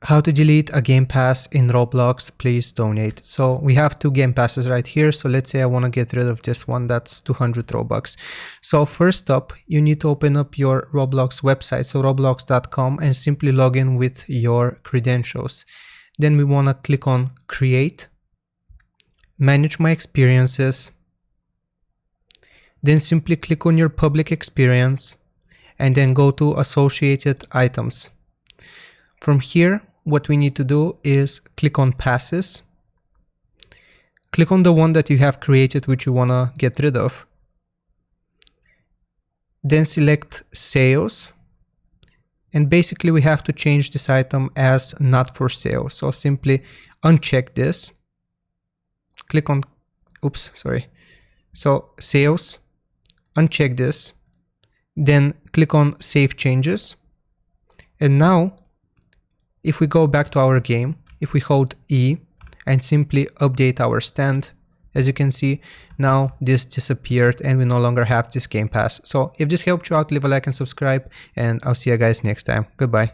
How to delete a game pass in Roblox, please donate. So we have 2 game passes right here. So let's say I want to get rid of this one, that's 200 Robux. So first up, you need to open up your Roblox website, so roblox.com, and simply log in with your credentials. Then we want to click on create, manage my experiences, then simply click on your public experience and then go to associated items. From here, what we need to do is click on passes, click on the one that you have created which you want to get rid of, then select sales, and basically we have to change this item as not for sale. So simply uncheck this, click on, so sales, uncheck this, then click on save changes, and now if we go back to our game, if we hold E and simply update our stand, as you can see, now this disappeared and we no longer have this game pass. So if this helped you out, leave a like and subscribe, and I'll see you guys next time. Goodbye.